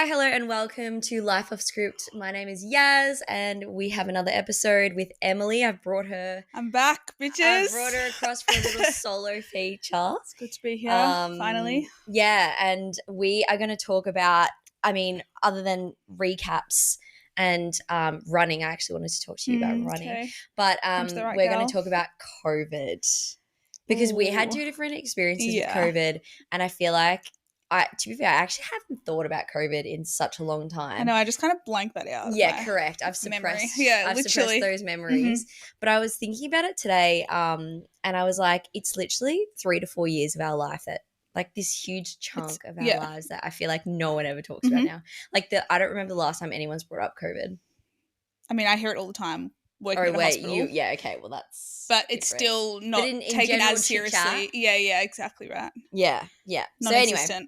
Hi, hello, and welcome to Life Off Script. My name is Yaz, and we have another episode with Emily. I'm back, bitches. I've brought her across for a little solo feature. It's good to be here, finally. Yeah, and we are going to talk about, other than recaps and running, I actually wanted to talk to you about running. Okay. But we're going gal. to talk about COVID because we had two different experiences with COVID, and I feel like to be fair, I actually haven't thought about COVID in such a long time. I know, I just kind of blanked that out. Yeah, correct. I've suppressed those memories. Mm-hmm. But I was thinking about it today, and I was like, it's literally 3 to 4 years of our life that, like, this huge chunk of our lives that I feel like no one ever talks about now. Like, I don't remember the last time anyone's brought up COVID. I mean, I hear it all the time. Working at a hospital. Okay, well that's but it's different. Still not taken as seriously. Yeah, exactly right. Yeah. So anyway,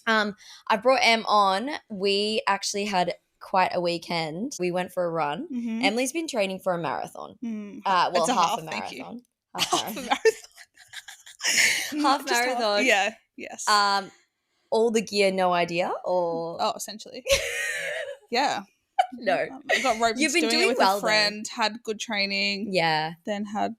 I brought Em on. We actually had quite a weekend. We went for a run. Mm-hmm. Emily's been training for a marathon. It's half a marathon. Half a marathon. Half marathon. Yeah. Yes. All the gear, no idea, or essentially. Yeah. No, I got roped. You've been doing it with well, a friend. Though. Had good training. Yeah. Then had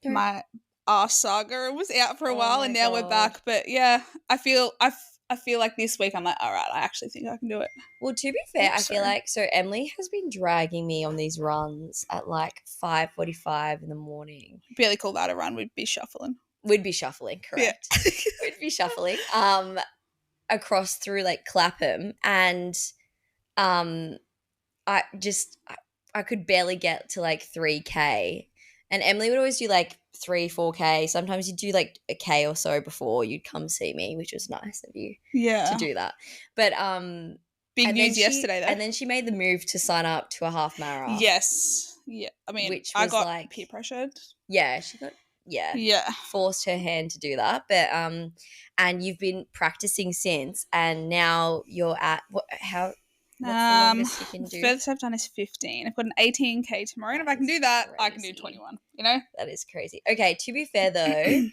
my arse saga was out for a while, and now we're back. But yeah, I feel like this week I'm like, all right, I actually think I can do it. Well, to be fair, I feel like Emily has been dragging me on these runs at like 5:45 in the morning. Barely call that a run. We'd be shuffling. Correct. Yeah. We'd be shuffling across through like Clapham, and I could barely get to like 3K, and Emily would always do like 3-4K. Sometimes you'd do like a K or so before you'd come see me, which was nice of you to do that. But big news yesterday though. And then she made the move to sign up to a half marathon. Yes. Yeah. I mean, I got like peer pressured. Yeah, she got forced her hand to do that. But and you've been practicing since, and now you're at what's the longest you can do? The furthest I've done is 15. I've got an 18K tomorrow, and if I can do that, I can do 21. You know, that is crazy. Okay, to be fair though,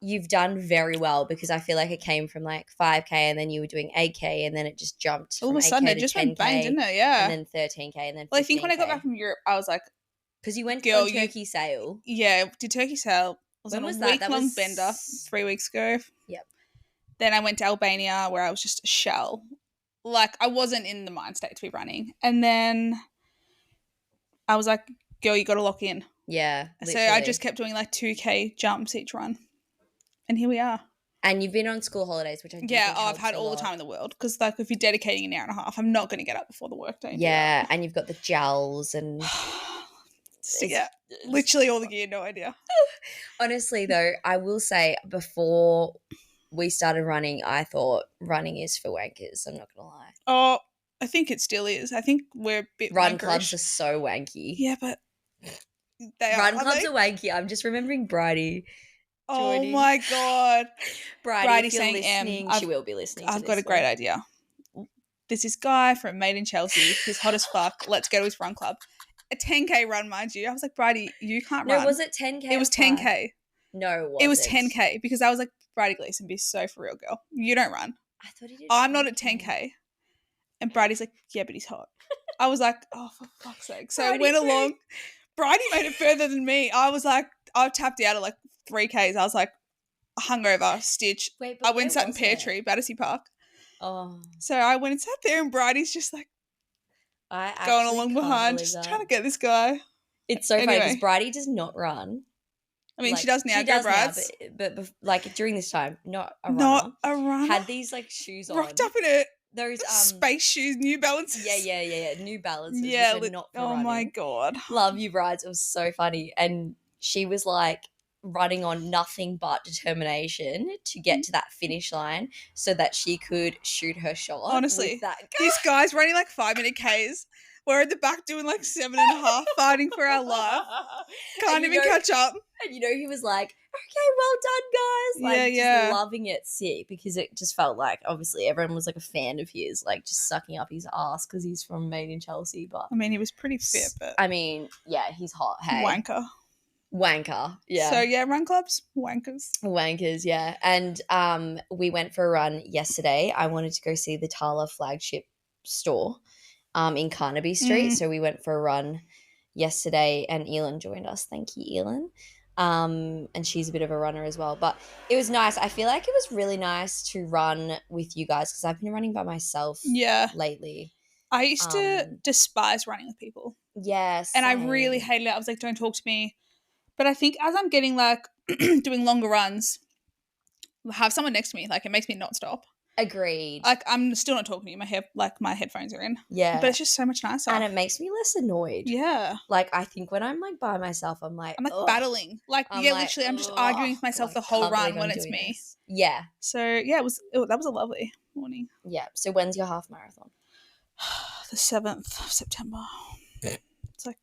you've done very well, because I feel like it came from like 5K, and then you were doing 8K, and then it just jumped. All of a sudden, it just went bang, didn't it? Yeah. And then 13K, and then 15K. Well, I think when I got back from Europe, I was like, because you went on Turkey Sail. Yeah, did Turkey Sail. When was a that? week-long bender 3 weeks ago. Yep. Then I went to Albania, where I was just a shell. Like, I wasn't in the mind state to be running. And then I was like, girl, you got to lock in. Yeah, literally. So I just kept doing like 2K jumps each run. And here we are. And you've been on school holidays, which I think I've had all the time in the world. Because, like, if you're dedicating an hour and a half, I'm not going to get up before the workday. Yeah, and you've got the gels and... yeah, literally all the gear, no idea. Honestly, though, I will say, before we started running, I thought running is for wankers. I'm not going to lie. Oh, I think it still is. I think we're a bit Run wankerish. Clubs are so wanky. Yeah, but they Run Clubs are wanky. I'm just remembering Brydie joining. Oh, my God. Brydie, if you're listening, she will be listening I've got a great idea. There's this guy from Made in Chelsea. He's hot as fuck. Let's go to his run club. A 10K run, mind you. I was like, Bridie, you can't run. No, was it 10K? It was 10K. No, it was 10K, because I was like, Bridie Gleason, be so for real, girl. You don't run. I thought he did. I'm not at 10K. And Bridie's like, yeah, but he's hot. I was like, oh, for fuck's sake. So I went along. Bridie made it further than me. I was like, I tapped out at like 3Ks. I was like, hungover, stitch. I went and sat in Pear Tree, Battersea Park. Oh. So I went and sat there, and Bridie's just like, going along behind, just trying to get this guy. It's so funny because Brydie does not run. I mean, like, she does now. She does now, but like during this time, not a runner. Had these like shoes on. Rocked up in it. Those space shoes, New Balances. Yeah. New Balances. Yeah, not for running. My God. Love you, brides. It was so funny, and she was like running on nothing but determination to get to that finish line so that she could shoot her shot. Honestly, with that guy. This guy's running like 5-minute Ks. We're at the back doing like 7.5, fighting for our life. Can't even catch up. And he was like, okay, well done, guys. Like, just loving it sick, because it just felt like, obviously, everyone was like a fan of his, like just sucking up his ass because he's from Made in Chelsea. But I mean, he was pretty fit, but I mean, yeah, he's hot. Hey, wanker. Wanker. Yeah. So yeah, run clubs, wankers. Wankers, yeah. And we went for a run yesterday. I wanted to go see the Tala flagship store in Carnaby Street. So we went for a run yesterday and Elin joined us. Thank you, Elin. And she's a bit of a runner as well. But it was nice. I feel like it was really nice to run with you guys because I've been running by myself lately. I used to despise running with people. Yes. And I really hated it. I was like, don't talk to me. But I think as I'm getting like doing longer runs, have someone next to me, like it makes me not stop. Agreed. Like I'm still not talking to you. My headphones are in. Yeah. But it's just so much nicer. And it makes me less annoyed. Yeah. Like I think when I'm like by myself, I'm like battling. Like literally I'm just arguing with myself the whole run when it's me. This. Yeah. So yeah, that was a lovely morning. Yeah. So when's your half marathon? The 7th of September. It's like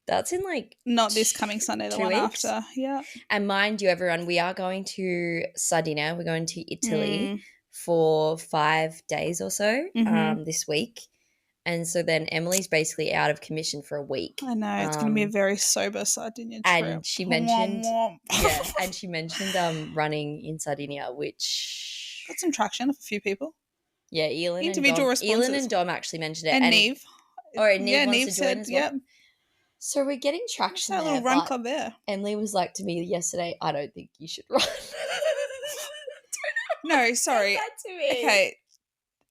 that's in like not this coming Sunday, the one weeks after. Yeah. And mind you, everyone, we are going to Sardinia. We're going to Italy for 5 days or so this week. And so then Emily's basically out of commission for a week. I know. It's going to be a very sober Sardinia trip. And she mentioned and she mentioned running in Sardinia, which got some traction with a few people. Yeah, Elin and Dom actually mentioned it. And Neve. Neve wants to join as well. Yep. So we're getting traction there. That little run club there. Emily was like to me yesterday, I don't think you should run. No, sorry. That to me. Okay.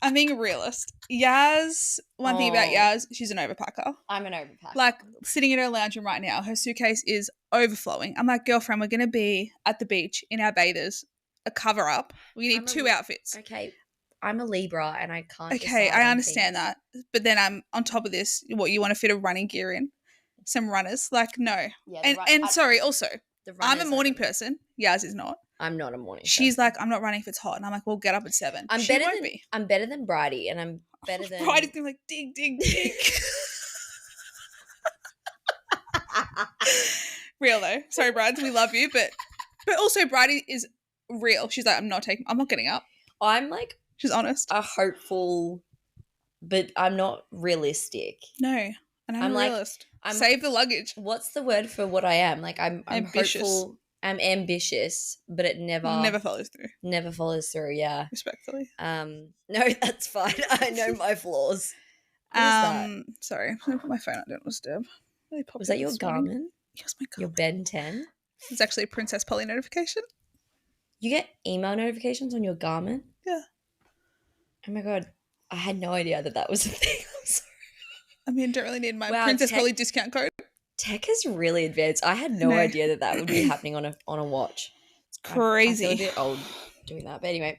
I'm being a realist. Yaz, one thing about Yaz, she's an overpacker. I'm an overpacker. Like sitting in her lounge room right now, her suitcase is overflowing. I'm like, girlfriend, we're going to be at the beach in our bathers, a cover up. We need 2 outfits. Okay. I'm a Libra and I can't. Okay, I understand that. But then I'm on top of this, what, you want to fit a running gear in? Some runners? Like, no. Yeah, sorry, also, I'm a morning person. Yaz is not. I'm not a morning person. She's like, I'm not running if it's hot. And I'm like, well, get up at 7. I'm better than Brydie and I'm better than... Bridie's going to be like, dig, dig, dig. Real though. Sorry, Brides, we love you. But also Brydie is real. She's like, I'm not getting up. I'm like... She's honest. A hopeful, but I'm not realistic. No. And I'm a realist. Save the luggage. What's the word for what I am? Like I'm ambitious. Hopeful. I'm ambitious, but it never follows through. Never follows through. Yeah. Respectfully. No, that's fine. I know my flaws. What is that? Sorry, I'm gonna put my phone on don't disturb. Really was that your Garmin? Yes, my Garmin. Your Ben 10. It's actually a Princess Polly notification. You get email notifications on your Garmin? Yeah. Oh my god, I had no idea that was a thing. I'm sorry. I mean, I don't really need my Princess Polly discount code. Tech is really advanced. I had no idea that would be happening on a watch. It's crazy. I feel a bit old doing that, but anyway,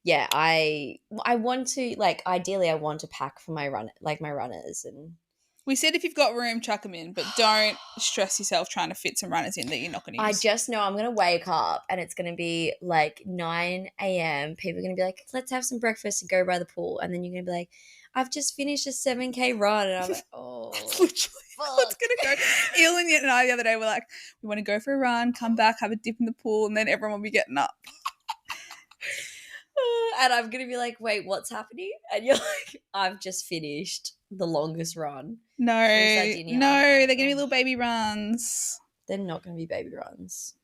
yeah, I want to ideally I want to pack for my runners and. We said if you've got room, chuck them in, but don't stress yourself trying to fit some runners in that you're not going to use. I just know I'm going to wake up and it's going to be like 9 a.m. People are going to be like, let's have some breakfast and go by the pool. And then you're going to be like, I've just finished a 7K run. And I'm like, oh. That's literally what's going to go. Elin and I the other day were like, we want to go for a run, come back, have a dip in the pool, and then everyone will be getting up. And I'm going to be like, wait, what's happening? And you're like, I've just finished the longest run. No, they're going to be little baby runs. They're not going to be baby runs.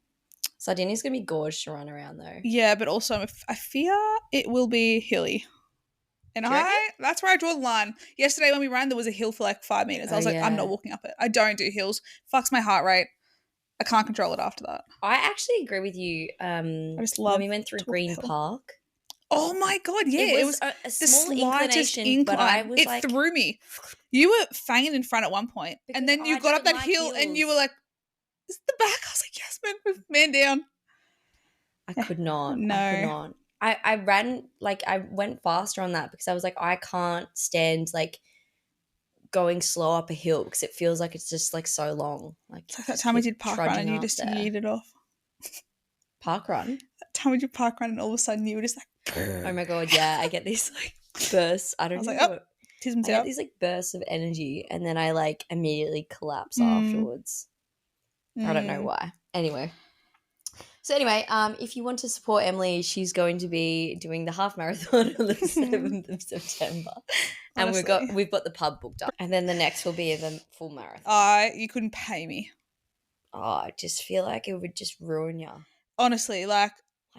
Sardinia's going to be gorgeous to run around though. Yeah, but also I fear it will be hilly. And that's where I draw the line. Yesterday when we ran, there was a hill for like 5 meters. I was like, I'm not walking up it. I don't do hills. Fucks my heart rate. I can't control it after that. I actually agree with you. I just love when we went through Green Park. Oh my god, yeah. It was a small inclination, but I was it threw me. You were fanging in front at one point, and then you got up that hill and you were like, is it the back? I was like, yes, man down. I could not. No. I could not. I ran, I went faster on that because I was like, I can't stand, going slow up a hill because it feels like it's just, so long. It's like that time we did park run and you just yeeted off. Park run? That time we did park run and all of a sudden you were just like... Oh my god, yeah. I get these, bursts. I get these, bursts of energy and then I, immediately collapse afterwards. I don't know why. Anyway. So if you want to support Emily, she's going to be doing the half marathon on the 7th of September. And we've got the pub booked up. And then the next will be the full marathon. You couldn't pay me. Oh, I just feel like it would just ruin you. Honestly, like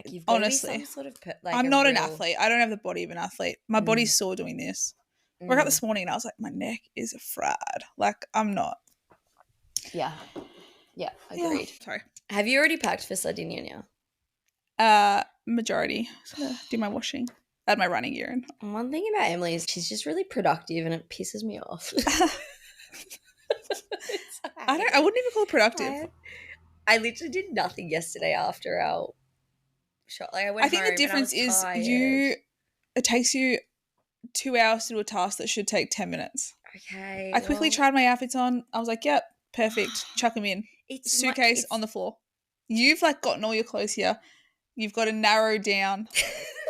you've got to be some sort of I'm not an athlete. I don't have the body of an athlete. My body's sore doing this. I woke up this morning and I was like, my neck is fried. Like, I'm not. Yeah, agreed. Yeah. Sorry. Have you already packed for Sardinia now? Majority. I'm gonna do my washing. I had my running gear in. One thing about Emily is she's just really productive and it pisses me off. I wouldn't even call it productive. I literally did nothing yesterday after our shot. Like I think the difference is it takes you 2 hours to do a task that should take 10 minutes. Okay. I quickly tried my outfits on. I was like, yep, perfect. Chuck them in. Suitcase on the floor. You've like gotten all your clothes here. You've got to narrow down.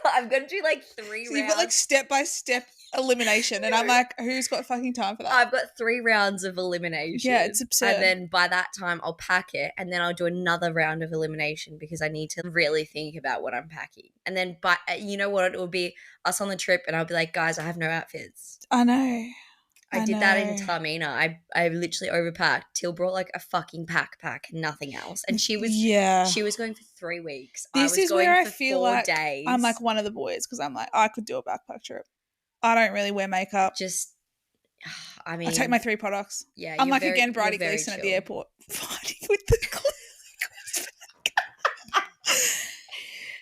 I'm going to do like 3 rounds. You've got like step-by-step elimination. And I'm like, who's got fucking time for that? I've got 3 rounds of elimination. Yeah, it's absurd. And then by that time I'll pack it and then I'll do another round of elimination because I need to really think about what I'm packing. And then you know what, it will be us on the trip and I'll be like, guys, I have no outfits. I know. I did that in Tamina. I literally overpacked. Till brought like a fucking backpack and nothing else. And she was going for 3 weeks. This is where I feel like days. I'm like one of the boys because I'm like, I could do a backpack trip. I don't really wear makeup. I take my 3 products. Yeah, I'm like again Brydie Gleason at the airport fighting with the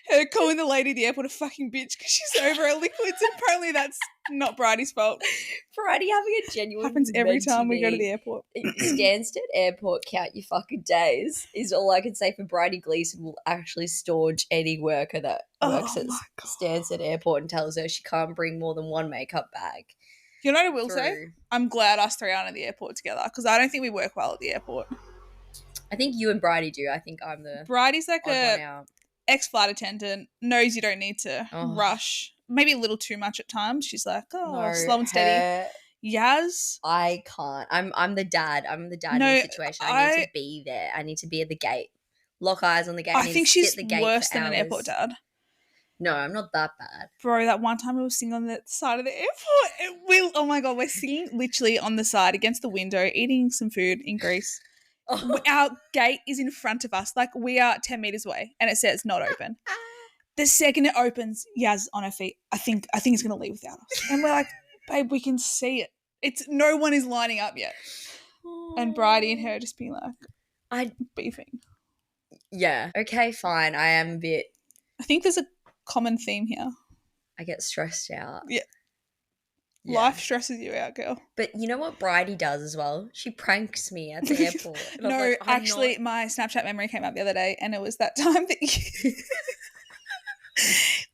her calling the lady at the airport a fucking bitch because she's over her liquids. And apparently that's not Bridie's fault. Bridie having a genuine happens every time we go to the airport. Stansted Airport, count your fucking days is all I can say for Bridie Gleason will actually staunch any worker that works at Stansted Airport and tells her she can't bring more than 1 makeup bag. You know what I will say? I'm glad us 3 aren't at the airport together because I don't think we work well at the airport. I think you and Bridie do. I think I'm the Bridie's like a ex-flight attendant, knows you don't need to rush. Maybe a little too much at times. She's like, slow and steady. Yaz? I can't. I'm the dad. I'm the dad in the situation. I need to be there. I need to be at the gate. Lock eyes on the gate. I think she's worse than an airport dad. No, I'm not that bad. Bro, that one time we were singing on the side of the airport. Oh my God, we're singing literally on the side against the window, eating some food in Greece. Oh. Our gate is in front of us. Like we are 10 meters away and it says not open. The second it opens, Yaz on her feet. I think it's going to leave without us. And we're like, babe, we can see it. It's no one is lining up yet. And Bridie and her just being like, beefing. Yeah. Okay, fine. I am a bit. I think there's a common theme here. I get stressed out. Yeah. Life stresses you out, girl. But you know what Bridie does as well? She pranks me at the airport. No, actually, my Snapchat memory came up the other day and it was that time that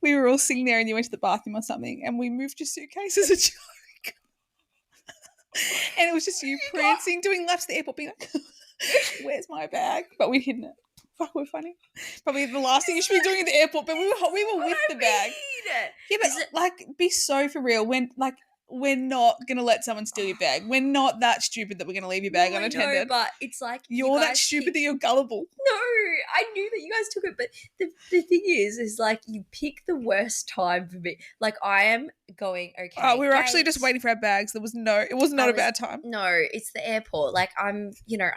we were all sitting there and you went to the bathroom or something and we moved your suitcase as a joke. And it was just you prancing, doing laps at the airport, being like, where's my bag? But we'd hidden it. Fuck, we're funny. Probably the last thing you should be doing at the airport, but we were with the bag. Yeah, but be so for real. We're not going to let someone steal your bag. We're not that stupid that we're going to leave your bag unattended. No, but it's like you're that stupid that you're gullible. No, I knew that you guys took it, but the thing is like you pick the worst time for me. Like I am going, okay. We were actually just waiting for our bags. It was not a bad time. No, it's the airport. Like I'm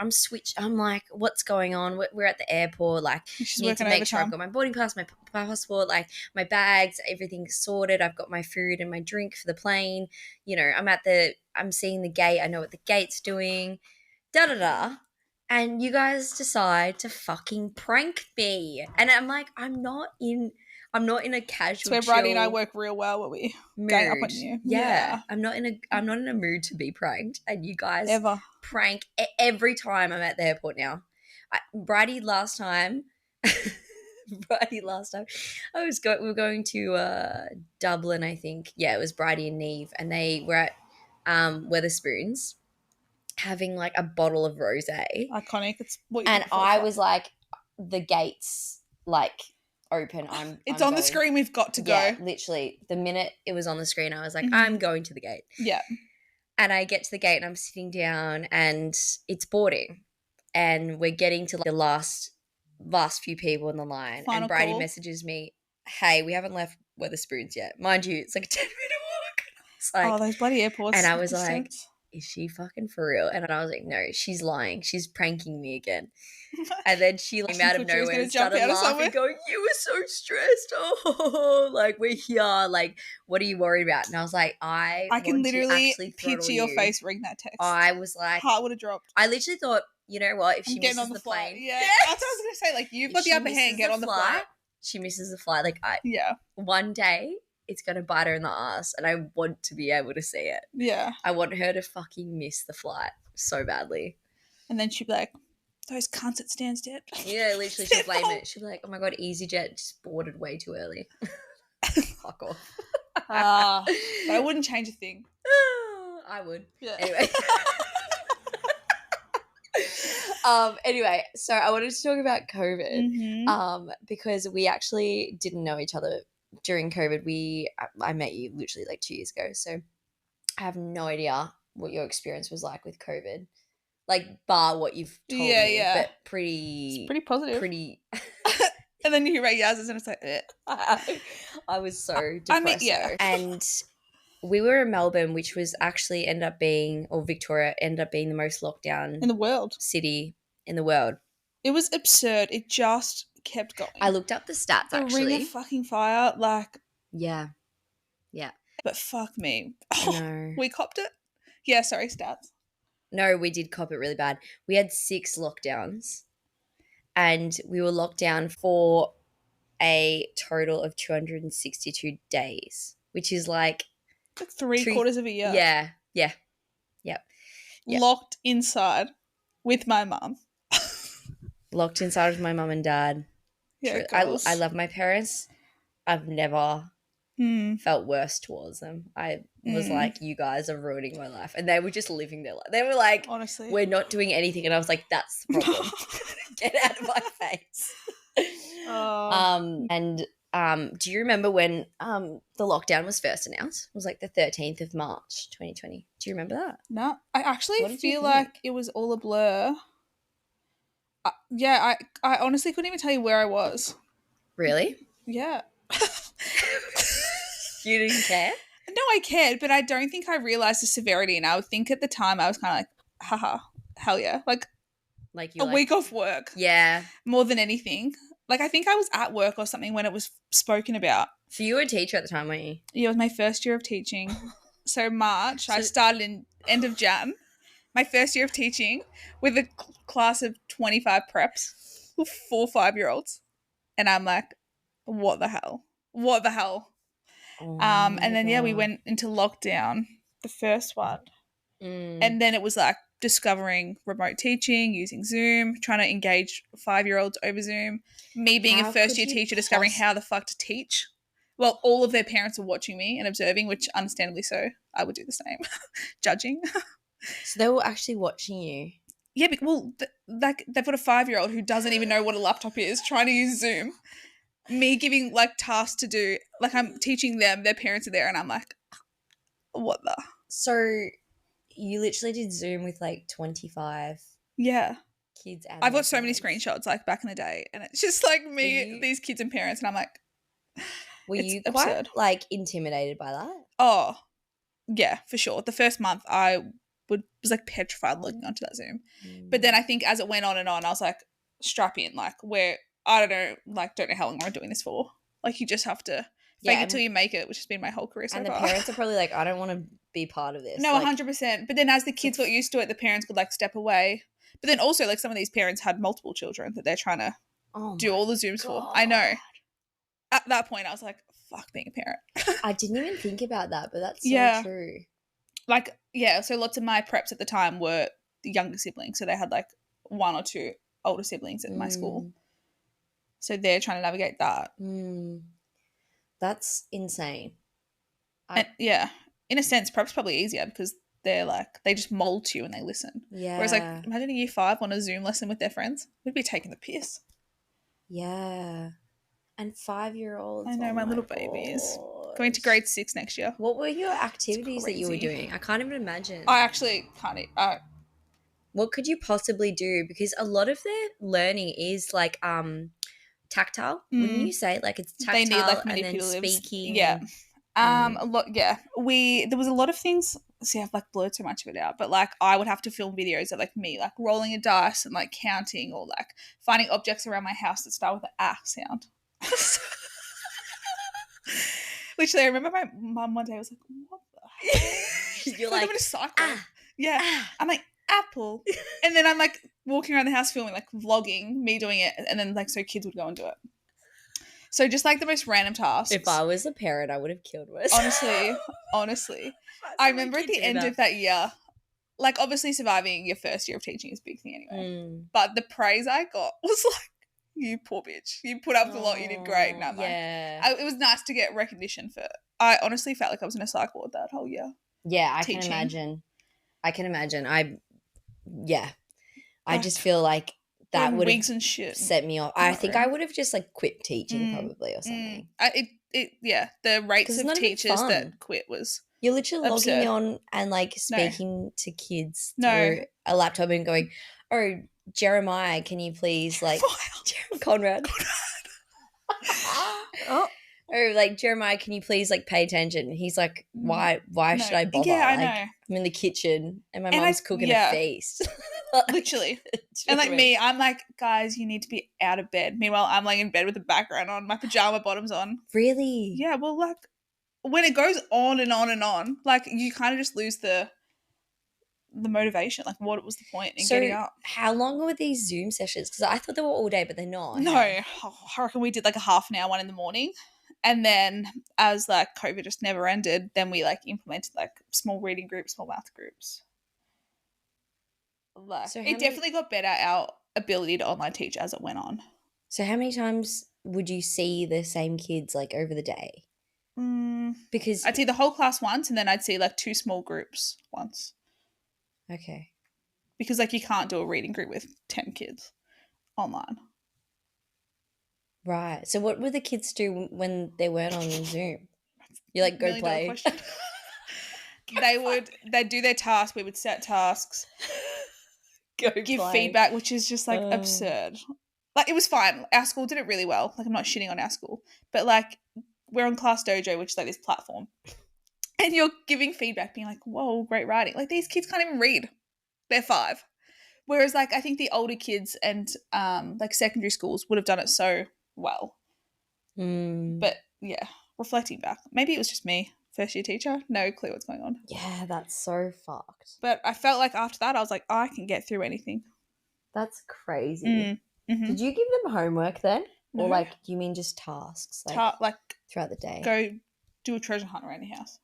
switched. I'm like, what's going on? We're at the airport. Like need to make sure I've got my boarding pass, my passport, like my bags, everything's sorted. I've got my food and my drink for the plane. You know, I'm seeing the gate. I know what the gate's doing. And you guys decide to fucking prank me. And I'm like, I'm not in a casual. That's where Bridie and I work real well where we gang up on you. Yeah. I'm not in a mood to be pranked. And you guys ever prank every time I'm at the airport now. Bridie last time we were going to Dublin, I think. Yeah, it was Bridie and Neve, and they were at Wetherspoons having like a bottle of rosé. Iconic. It's what and I was like, the gates like open. It's on the screen. We've got to go. Yeah, literally. The minute it was on the screen, I was like, I'm going to the gate. Yeah. And I get to the gate and I'm sitting down and it's boarding, and we're getting to like the last few people in the line. Final and Bridie messages me, hey, we haven't left Wetherspoons yet. Mind you, it's like a 10-minute walk. Like, those bloody airports. And I was like, is she fucking for real? And I was like, no, she's lying. She's pranking me again. And then she came out of nowhere and started laughing, going, you were so stressed. Oh, like, we're here. Like, what are you worried about? And I was like, I can literally picture your face reading that text. I was like, heart would have dropped. I literally thought, you know what? If she misses the plane. Yeah. That's what I was going to say. Like, you've got the upper hand. Get on the flight. She misses the flight. Like, yeah. One day it's going to bite her in the ass and I want to be able to see it. Yeah. I want her to fucking miss the flight so badly. And then she'd be like, those cunts at Stansted. Yeah, literally she'll blame it. She'll be like, oh my God, EasyJet just boarded way too early. Fuck off. But I wouldn't change a thing. I would. Yeah. Anyway, so I wanted to talk about COVID because we actually didn't know each other during COVID. I met you literally like 2 years ago, so I have no idea what your experience was like with COVID. Like, bar what you've told me, but it's pretty positive. And then you rate Yaz's and it's like, I was so depressed. And we were in Melbourne, which was actually Victoria ended up being the most lockdown in the world city in the world. It was absurd. It just kept going. I looked up the stats actually. The ring of fucking fire, like. Yeah. But fuck me. No. We copped it? Yeah, sorry, stats. No, we did cop it really bad. We had 6 lockdowns and we were locked down for a total of 262 days, which is like 3/4 of a year. Yeah. Locked inside with my mum. Locked inside with my mum and dad. Yeah, I love my parents. I've never felt worse towards them. I was like, you guys are ruining my life. And they were just living their life. They were like, honestly, we're not doing anything. And I was like, that's the problem. Get out of my face. Do you remember when the lockdown was first announced? It was like the 13th of March, 2020. Do you remember that? No, I actually feel like it was all a blur. I honestly couldn't even tell you where I was. Really? Yeah. You didn't care? No, I cared, but I don't think I realised the severity. And I would think at the time I was kind of like, haha, hell yeah. Like a week off work. Yeah. More than anything. Like, I think I was at work or something when it was spoken about. So you were a teacher at the time, weren't you? Yeah, it was my first year of teaching. So March, I started in end of Jan. My first year of teaching with a class of 25 preps with 4 5-year-olds. And I'm like, what the hell? What the hell? Oh and then, we went into lockdown, the first one. And then it was like discovering remote teaching, using Zoom, trying to engage 5-year-olds over Zoom. Me being a first-year teacher, discovering how the fuck to teach. Well, all of their parents were watching me and observing, which understandably so. I would do the same. Judging. So they were actually watching you? Yeah, well, they've got a 5-year-old who doesn't even know what a laptop is, trying to use Zoom. Me giving, like, tasks to do. Like, I'm teaching them, their parents are there, and I'm like, what the? So you literally did Zoom with, like, 25 kids. I've got so many screenshots, like, back in the day, and it's just, like, me, these kids and parents, and I'm like, were you quite, like, intimidated by that? Oh, yeah, for sure. The first month, I was, like, petrified looking onto that Zoom. But then I think as it went on and on, I was like, strap in, like, I don't know how long I'm doing this for. Like, you just have to fake it till you make it, which has been my whole career so far. And the parents are probably like, I don't want to be part of this. No, 100%. But then as the kids got used to it, the parents could, like, step away. But then also, like, some of these parents had multiple children that they're trying to do all the Zooms for. I know. At that point, I was like, fuck being a parent. I didn't even think about that, but that's so true. Like, so lots of my preps at the time were the younger siblings. So they had, like, 1 or 2 older siblings at my school. So they're trying to navigate that. That's insane. And, in a sense, prep's probably easier because they're like, they just mold to you and they listen. Yeah. Whereas, like, imagine a year 5 on a Zoom lesson with their friends. We'd be taking the piss. Yeah. And 5-year-olds. I know, my little babies. Going to grade 6 next year. What were your activities that you were doing? I can't even imagine. I actually can't. What could you possibly do? Because a lot of their learning is like tactile. Wouldn't you say? Like, it's tactile, they need, like, and then speaking. Yeah. A lot, yeah. There was a lot of things. See, I've like blurred so much of it out, but like I would have to film videos of like me like rolling a dice and like counting or like finding objects around my house that start with the ah sound. Literally, I remember my mum one day was like, "What the hell?" You're like, I'm in a cycle. Yeah, I'm like apple, and then I'm like walking around the house filming, like vlogging me doing it, and then like so kids would go and do it. So just like the most random tasks. If I was a parent, I would have killed myself. Honestly. I remember at the end of that year, like obviously surviving your first year of teaching is a big thing anyway. But the praise I got was like, you poor bitch. You put up with a lot, you did great. And I'm like, it was nice to get recognition for it. I honestly felt like I was in a psych ward that whole year. Yeah, I can imagine. I just feel like that would have set me off. I think I would have just like quit teaching probably or something. The rates of teachers that quit was you're literally logging on and like speaking to kids through a laptop and going, "Oh, Jeremiah, can you please like Conrad? Or like Jeremiah, can you please like pay attention?" And he's like, "Why should I bother? Yeah, I like, know. I'm in the kitchen and my mom's cooking a feast." Literally. And like me, I'm like, guys, you need to be out of bed. Meanwhile, I'm laying in bed with the background on, my pajama bottoms on. Really? Yeah, well, like when it goes on and on and on, like you kind of just lose the motivation. Like what was the point in getting up? How long were these Zoom sessions? Because I thought they were all day, but they're not. No, I reckon we did like a half an hour one in the morning. And then as like COVID just never ended, then we like implemented like small reading groups, small math groups. Like it definitely got better, our ability to online teach as it went on. So how many times would you see the same kids like over the day? Because I'd see the whole class once and then I'd see like 2 small groups once. Okay. Because like you can't do a reading group with 10 kids online. Right. So what would the kids do when they weren't on Zoom? You like go play. They'd do their task. We would set tasks. Give feedback, which is just like absurd. Like it was fine. Our school did it really well. Like I'm not shitting on our school, but like we're on Class Dojo, which is like this platform, and you're giving feedback, being like, "Whoa, great writing!" Like these kids can't even read. They're 5. Whereas like I think the older kids and like secondary schools would have done it so well. But yeah, reflecting back, maybe it was just me, first year teacher, no clue what's going on. Yeah, that's so fucked. But I felt like after that I was like, I can get through anything. That's crazy. Did you give them homework then? No. Or like do you mean just tasks like throughout the day? Go do a treasure hunt around your house.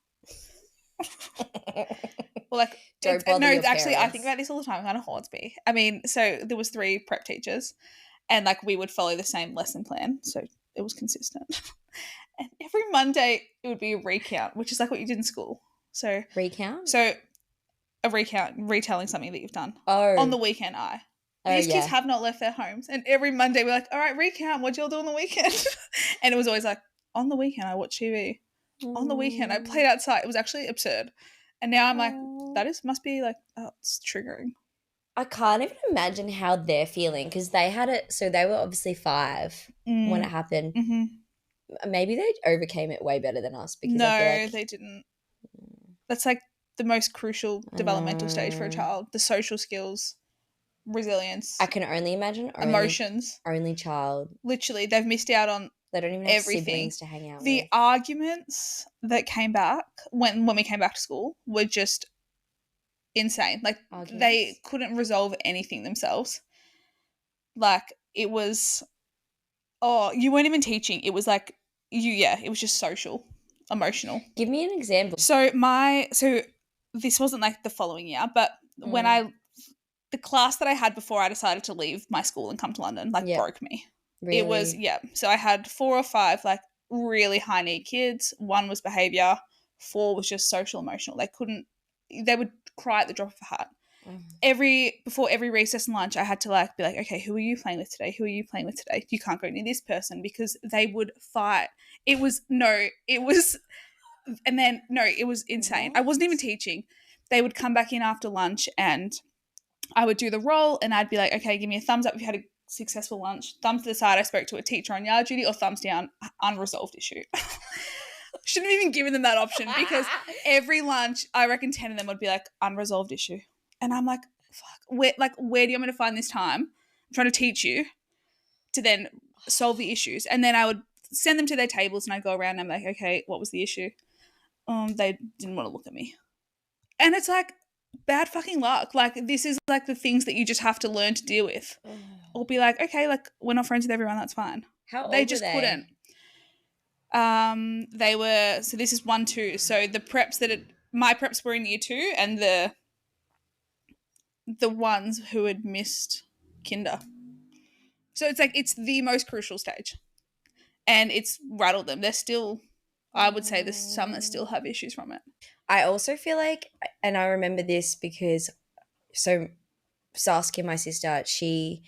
Well, like actually I think about this all the time. It kind of haunts me. I mean, so there was 3 prep teachers and like we would follow the same lesson plan, so it was consistent. And every Monday it would be a recount, which is like what you did in school. So recount? So a recount, retelling something that you've done. On the weekend. These kids have not left their homes, and every Monday we're like, all right, recount, what'd y'all do on the weekend? And it was always like, on the weekend I watched TV. On the weekend I played outside. It was actually absurd. And now I'm like, must be like, it's triggering. I can't even imagine how they're feeling because they had it. So they were obviously 5 when it happened. Maybe they overcame it way better than us. Because I feel like, they didn't. That's like the most crucial developmental stage for a child. The social skills, resilience. I can only imagine. Emotions. Only child. Literally, they've missed out on they don't even have siblings to hang out with. The arguments that came back when we came back to school were just insane. Like they couldn't resolve anything themselves. Like it was, you weren't even teaching. It was like it was just social, emotional. Give me an example. So this wasn't like the following year, but when the class that I had before I decided to leave my school and come to London broke me. Really? It was, so I had 4 or 5 like really high need kids. 1 was behavior, 4 was just social emotional. They would cry at the drop of a hat. Before every recess and lunch I had to like be like, okay, who are you playing with today? Who are you playing with today? You can't go near this person because they would fight. It was insane. I wasn't even teaching. They would come back in after lunch and I would do the roll and I'd be like, okay, give me a thumbs up if you had a successful lunch. Thumbs to the side, I spoke to a teacher on yard duty, or thumbs down, unresolved issue. Shouldn't have even given them that option because every lunch, I reckon 10 of them would be like, unresolved issue. And I'm like, fuck, where do you want me to find this time? I'm trying to teach you to then solve the issues. And then I would send them to their tables and I'd go around and I'm like, okay, what was the issue? They didn't want to look at me. And it's like, bad fucking luck. Like, this is like the things that you just have to learn to deal with. Or be like, okay, like, we're not friends with everyone, that's fine. How old They just were they? couldn't. They were, so this is 1, 2. So the preps my preps were in year 2 and the ones who had missed kinder. So it's like, it's the most crucial stage. And it's rattled them. They're still, I would say there's some that still have issues from it. I also feel like, and I remember this because, so Saskia, my sister, she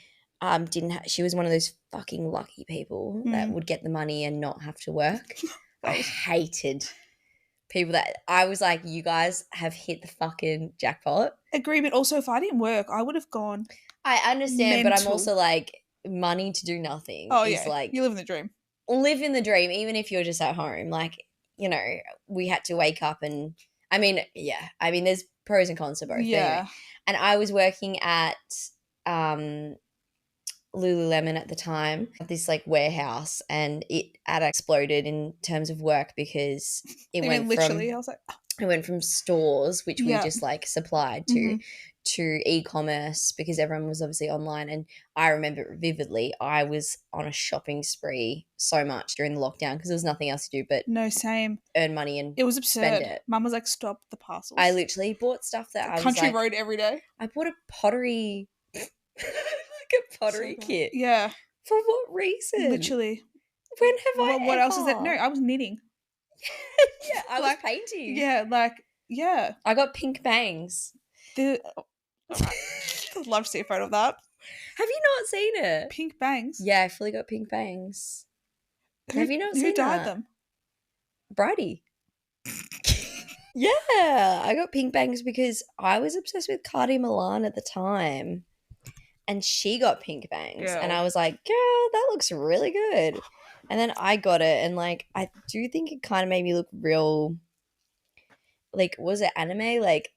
she was one of those fucking lucky people that would get the money and not have to work. I hated people that, I was like, you guys have hit the fucking jackpot. Agree, but also if I didn't work, I would have gone. I understand, but I'm mental. also like, money to do nothing is like, you live in the dream. Live in the dream, even if you're just at home. Like, you know, we had to wake up and, I mean, there's pros and cons to both. Yeah. Anyway. And I was working at Lululemon at the time, this like warehouse, and it had exploded in terms of work because it went literally, from, I was like, it went from stores, which we just like supplied to e-commerce because everyone was obviously online. And I remember it vividly. I was on a shopping spree so much during the lockdown because there was nothing else to do but earn money and it was absurd. Spend it. Mum was like, stop the parcels. I literally bought stuff that I was Country like, road every day. I bought a pottery like a pottery kit. Yeah. For what reason? Literally. When have I what else is that? No, I was knitting. Yeah, I was painting. Yeah, yeah. I got pink bangs. I'd love to see a photo of that. Have you not seen it? Pink bangs? Yeah, I fully got pink bangs. Have you not seen who dyed them? Brydie. Yeah, I got pink bangs because I was obsessed with Cardi Milan at the time. And she got pink bangs. Girl. And I was like, girl, that looks really good. And then I got it. And like, I do think it kind of made me look real, like, was it anime? Like,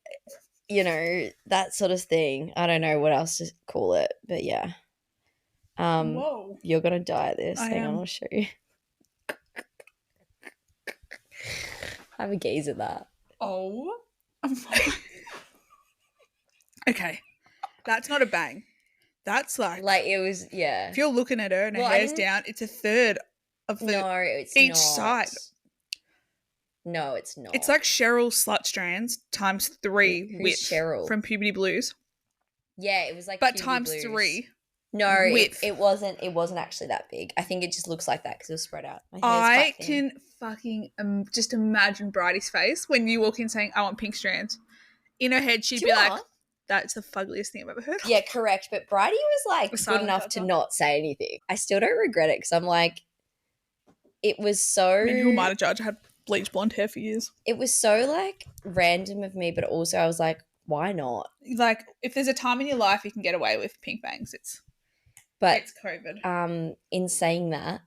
you know, that sort of thing. I don't know what else to call it. But yeah. Whoa. You're going to die at this. Hang on, I'll show you. Have a gaze at that. Oh. Okay. That's not a bang. That's like it was, yeah. If you're looking at her and her hair's down, it's a third of each side. No, it's not. It's like Cheryl Slut Strands times 3 width Cheryl? From Puberty Blues. Yeah, it was like but Puberty times Blues. 3. No, it wasn't actually that big. I think it just looks like that because it was spread out. I can fucking just imagine Bridie's face when you walk in saying, I want pink strands. In her head, she'd be like, that's the fuggliest thing I've ever heard. Yeah, correct. But Brydie was like good enough to not say anything. I still don't regret it because I'm like, it was so. I mean, who am I to judge? I had bleach blonde hair for years. It was so like random of me, but also I was like, why not? Like, if there's a time in your life you can get away with pink bangs, it's COVID. In saying that,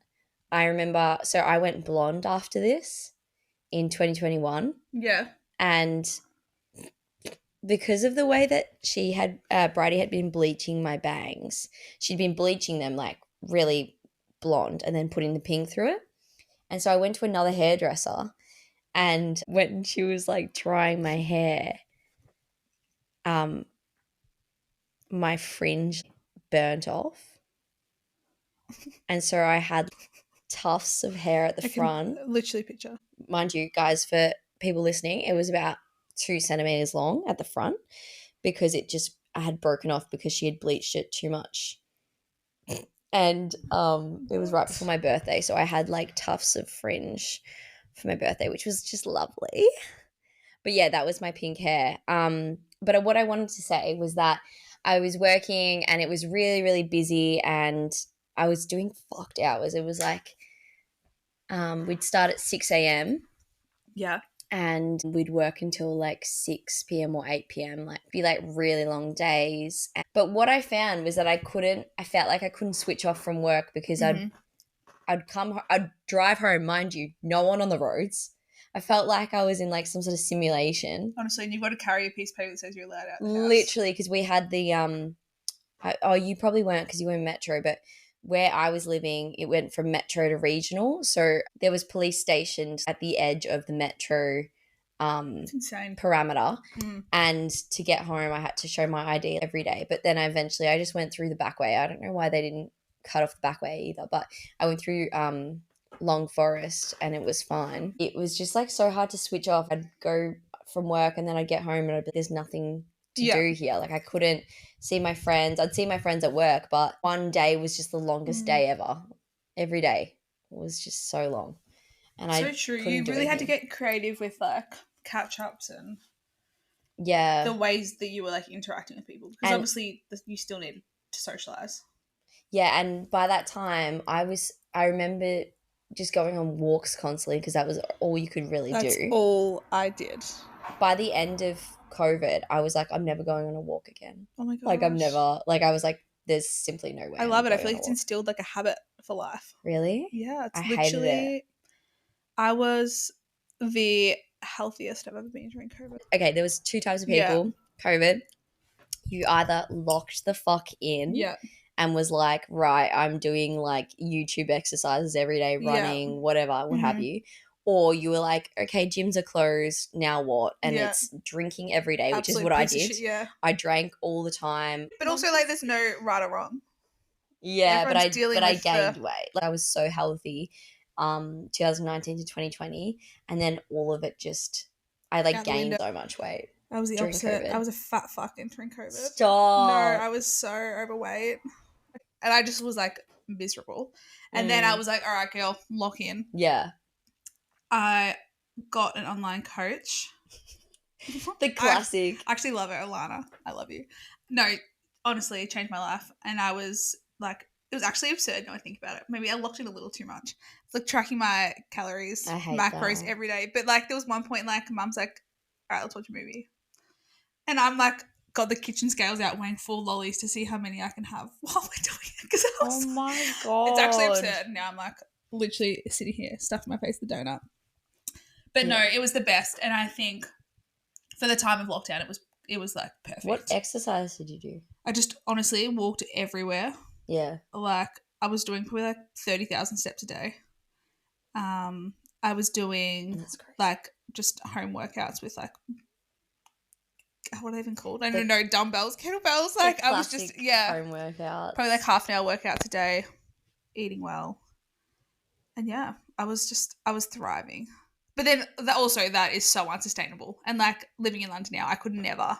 I remember, so I went blonde after this in 2021. Yeah. And because of the way that she had, Bridie had been bleaching my bangs, she'd been bleaching them like really blonde and then putting the pink through it. And so I went to another hairdresser, and when she was like drying my hair, my fringe burnt off. And so I had tufts of hair at the front. Literally picture. Mind you, guys, for people listening, it was about 2 centimeters long at the front because I had broken off because she had bleached it too much. And it was right before my birthday, so I had like tufts of fringe for my birthday, which was just lovely. But yeah, that was my pink hair. But what I wanted to say was that I was working and it was really, really busy and I was doing fucked hours. It was like we'd start at 6 a.m. Yeah. And we'd work until like 6 p.m. or 8 p.m. Like be like really long days. But what I found was that I felt like I couldn't switch off from work because I'd drive home, mind you, no one on the roads. I felt like I was in like some sort of simulation. Honestly, and you've got to carry a piece of paper that says you're allowed out the house. Literally, because we had the you probably weren't because you were in Metro, but where I was living, it went from Metro to regional. So there was police stationed at the edge of the Metro It's insane. parameter. And to get home, I had to show my ID every day. But then I just went through the back way. I don't know why they didn't cut off the back way either, but I went through Long Forest and it was fine. It was just like so hard to switch off. I'd go from work and then I'd get home and I'd be, there's nothing to do here. Like I couldn't see my friends. I'd see my friends at work, but one day was just the longest day ever. Every day was just so long. And so true. You really had to get creative with like catch ups and the ways that you were like interacting with people, because obviously you still needed to socialize. Yeah, and by that time I remember just going on walks constantly because that was all you could really do. That's all I did. By the end of COVID, I was like, I'm never going on a walk again. Oh my god! Like I was like, there's simply no way. I love it. I feel like it's instilled like a habit for life. Really? Yeah, it's literally. I was the healthiest I've ever been during COVID. Okay, there was two types of people. Yeah. COVID, you either locked the fuck in. Yeah. And was like, right, I'm doing like YouTube exercises every day, running, whatever, what have you. Or you were like, okay, gyms are closed, now what? And it's drinking every day, which is what I did. Shit, I drank all the time. But also, like, there's no right or wrong. Yeah, but I gained weight. Like, I was so healthy 2019 to 2020. And then all of it just, I like gained so much weight. I was the opposite. COVID. I was a fat fuck during COVID. Stop. No, I was so overweight. And I just was like miserable. And then I was like, all right, girl, lock in. Yeah. I got an online coach. The classic. I actually love it, Alana. I love you. No, honestly, it changed my life. And I was like, it was actually absurd now I think about it. Maybe I locked in a little too much. It's like tracking my calories, macros every day. But like there was one point like mum's like, all right, let's watch a movie. And I'm like, got the kitchen scales out weighing 4 lollies to see how many I can have while we're doing it. Oh my God. It's actually absurd. Now I'm like literally sitting here stuffing my face with the donut. But no, it was the best. And I think for the time of lockdown, it was like perfect. What exercise did you do? I just honestly walked everywhere. Yeah. Like I was doing probably like 30,000 steps a day. I was doing like just home workouts with like, what are they even called? I don't know, dumbbells, kettlebells. Like I was just home workouts. Probably like half an hour workouts a day, eating well, and I was thriving. But then that is so unsustainable. And like living in London now, I could never.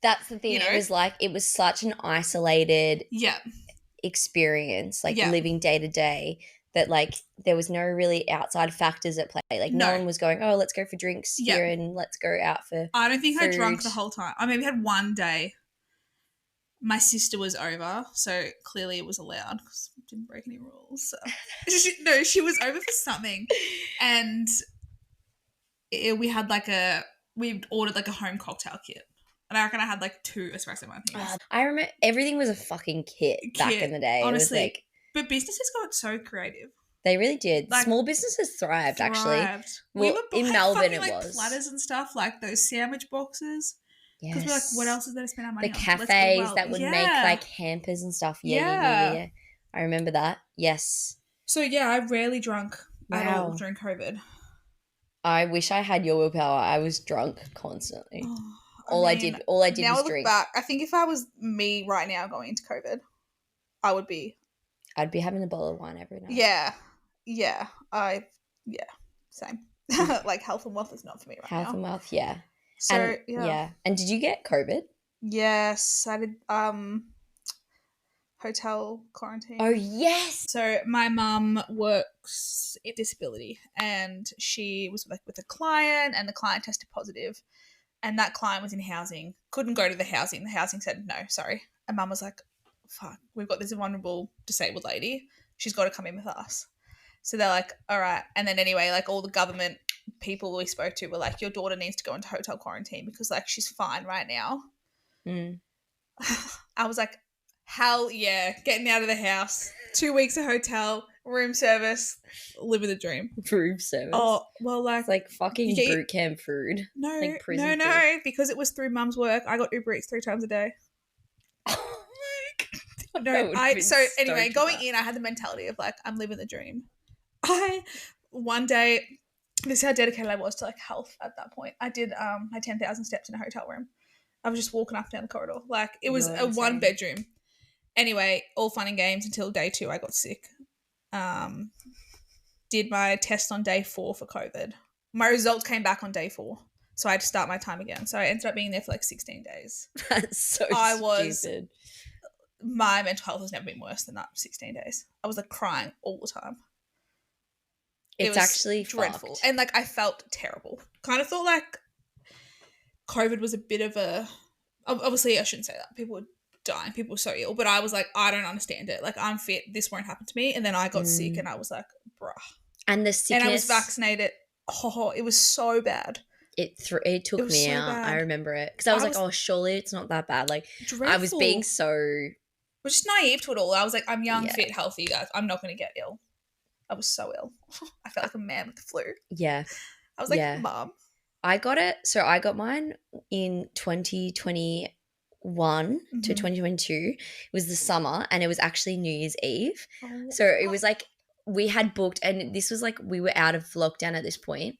That's the thing. You know? It was such an isolated experience, like living day to day. That like there was no really outside factors at play. Like no one was going, oh, let's go for drinks here and let's go out for I don't think food. I drank the whole time. I maybe had one day. My sister was over, so clearly it was allowed because I didn't break any rules. So. She was over for something. And we ordered like a home cocktail kit. And I reckon I had like 2 espresso martinis. I remember everything was a fucking kit back in the day. Honestly. It was like, but businesses got so creative. They really did. Like, small businesses thrived. Actually. Well, in Melbourne it like was. Platters and stuff, like those sandwich boxes. Yes. Because we're like, what else is there to spend our money on? The cafes that would make like hampers and stuff. Yeah. I remember that. Yes. So I rarely drunk at all during COVID. I wish I had your willpower. I was drunk constantly. All I did was drink. Now I look back, I think if I was me right now going into COVID, I'd be having a bottle of wine every night. Yeah. Same. Like health and wealth is not for me right now. Health and wealth, yeah. So And did you get COVID? Yes, I did. Hotel quarantine. Oh yes. So my mum works in disability, and she was like with a client, and the client tested positive, and that client was in housing. Couldn't go to the housing. The housing said no, sorry. And mum was like, "Fuck, we've got this vulnerable disabled lady. She's got to come in with us." So they're like, "All right." And then anyway, like all the government people we spoke to were like, your daughter needs to go into hotel quarantine because like she's fine right now. I was like, hell yeah, getting out of the house, 2 weeks of hotel, room service, living the dream. Room service. Oh, well, like it's like fucking boot camp food. No, like prison food. because it was through mum's work. I got Uber Eats 3 times a day. Oh my God. No, anyway, going in, I had the mentality of like, I'm living the dream. One day, this is how dedicated I was to like health at that point. I did my 10,000 steps in a hotel room. I was just walking up and down the corridor. Like, it was a 1-bedroom. Anyway, all fun and games until day 2 I got sick. Did my test on day 4 for COVID. My results came back on day 4. So I had to start my time again. So I ended up being there for like 16 days. That's so stupid. My mental health has never been worse than that 16 days. I was like crying all the time. It's actually dreadful. Fucked. And like I felt terrible. Kind of thought like COVID was a bit of a... Obviously I shouldn't say that. People were dying. People were so ill. But I was like, I don't understand it. Like, I'm fit. This won't happen to me. And then I got sick and I was like, bruh. And the sickness... And I was vaccinated. Oh, it was so bad. It took me so out. Bad. I remember it. Because I was like, oh, surely it's not that bad. Like, dreadful. I was being so... I was just naive to it all. I was like, I'm young, fit, healthy, guys. I'm not going to get ill. I was so ill. I felt like a man with the flu. Yeah. I was like, Mom. I got it. So I got mine in 2021 to 2022. It was the summer and it was actually New Year's Eve. Oh, so it was like we had booked, and this was like we were out of lockdown at this point.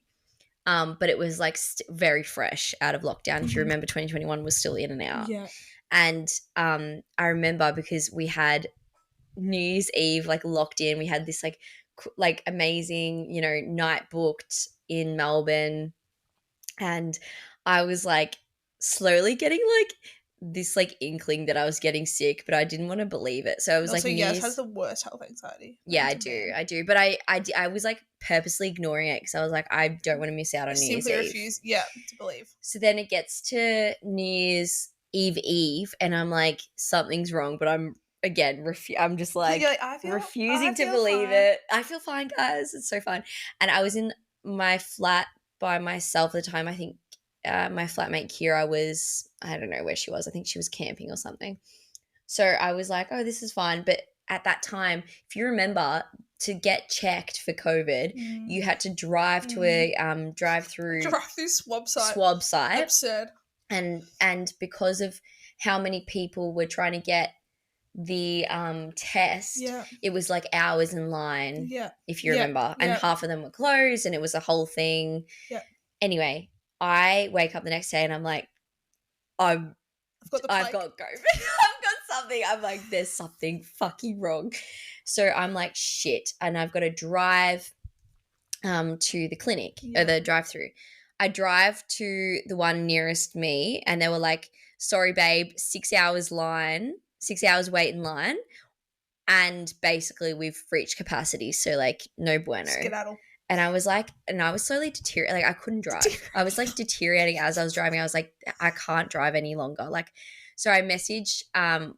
But it was like very fresh out of lockdown. If you remember, 2021 was still in and out. Yeah. And I remember because we had New Year's Eve like locked in. We had this like amazing, night booked in Melbourne. And I was like slowly getting like this like inkling that I was getting sick, but I didn't want to believe it. So I was also, has the worst health anxiety. Yeah, I do. But I was like purposely ignoring it because I was like, I don't want to miss out on New Year's Eve. Simply refuse, to believe. So then it gets to New Year's Eve and I'm like, something's wrong, but I'm again, I'm just like, refusing to believe it. I feel fine, guys. It's so fine. And I was in my flat by myself at the time. I think my flatmate Kira was, I don't know where she was. I think she was camping or something. So I was like, oh, this is fine. But at that time, if you remember, to get checked for COVID, you had to drive to a drive-through swab site. Absurd. And because of how many people were trying to get the test, it was like hours in line, if you remember, and half of them were closed and it was a whole thing. Anyway, I wake up the next day and I'm like, I've got COVID. I've got something. I'm like, there's something fucking wrong. So I'm like, shit. And I've got to drive to the clinic or the drive-through. I drive to the one nearest me and they were like, sorry, babe, 6 hours wait in line. And basically we've reached capacity. So like, no bueno. Skedaddle. And I was like, I was slowly deteriorating. Like I couldn't drive. I was like deteriorating as I was driving. I was like, I can't drive any longer. Like, so I messaged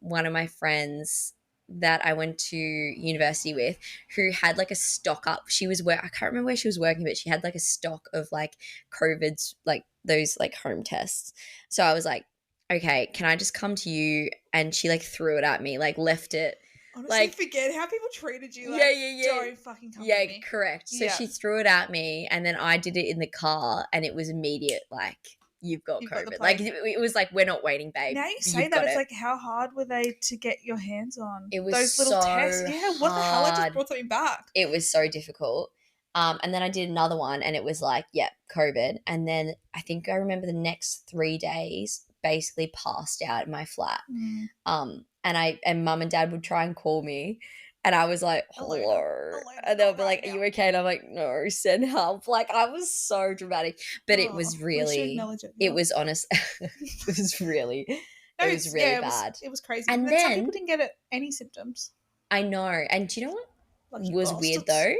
one of my friends that I went to university with who had like a stock up. I can't remember where she was working, but she had like a stock of like COVID's, like those like home tests. So I was like, okay, can I just come to you? And she like threw it at me, like left it. Honestly, like, forget how people treated you. Like, don't fucking come to me. Yeah, correct. So she threw it at me and then I did it in the car and it was immediate, like, you've got COVID. Like, it was like, we're not waiting, babe. Now you say that, it's like, how hard were they to get your hands on? It was those little tests. Yeah, what the hell? I just brought something back. It was so difficult. And then I did another one and it was like, COVID. And then I think I remember the next 3 days basically passed out in my flat. And mum and dad would try and call me and I was like, hello. And they'll be like, are you okay? And I'm like, no, send help. Like I was so dramatic, but it was really, it was honest. It was really bad. It was crazy. And then some people didn't get any symptoms. I know. And do you know what was weird though?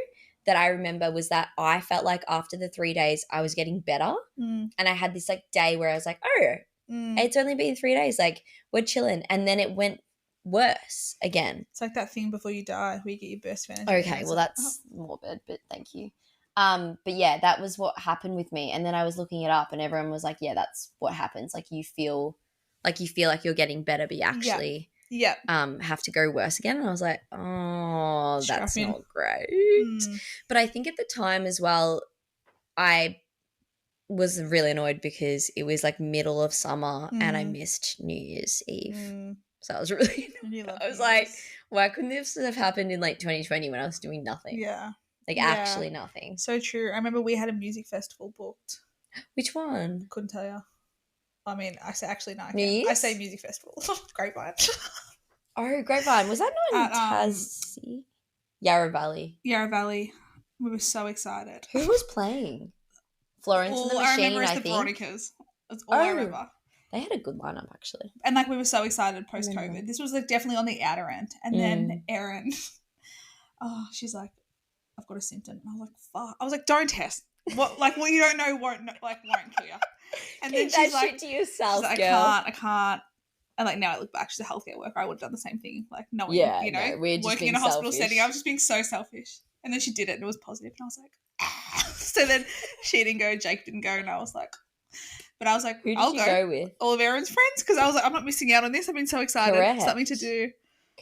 That I remember was that I felt like after the 3 days I was getting better. And I had this like day where I was like, oh, it's only been 3 days. Like we're chilling. And then it went worse again. It's like that thing before you die where you get your burst fan. Okay, well that's morbid, but thank you. But yeah, that was what happened with me. And then I was looking it up and everyone was like, yeah, that's what happens. Like you feel like you're getting better, but you actually have to go worse again. And I was like, oh, that's Strapping. not great. But I think at the time as well, I was really annoyed because it was like middle of summer and I missed New Year's Eve. So I was really annoyed. I was like, why couldn't this have happened in like 2020 when I was doing nothing? Yeah. Like actually nothing. So true. I remember we had a music festival booked. Which one? Couldn't tell you. I mean, I say actually no. I say music festival. Grapevine. Oh, Grapevine. Was that not in Tassie? Yarra Valley. Yarra Valley. We were so excited. Who was playing? Florence and the Machine, I remember I the think. Veronicas. That's all I remember. They had a good lineup, actually. And, like, we were so excited post-COVID. This was, like, definitely on the outer end. And then Erin, she's like, I've got a symptom. And I was like, fuck. I was like, don't test. What you don't know won't kill you. And then she's like, shit to yourself, girl. I can't. And, like, now I look back, she's a healthcare worker. I would have done the same thing. Like, knowing, working in a hospital setting. I was just being so selfish. And then she did it and it was positive. And I was like, So then she didn't go, Jake didn't go, and I was like, but I was like, who did you go with? All of Erin's friends, because I was like, I'm not missing out on this. I've been so excited. Correct. Something to do.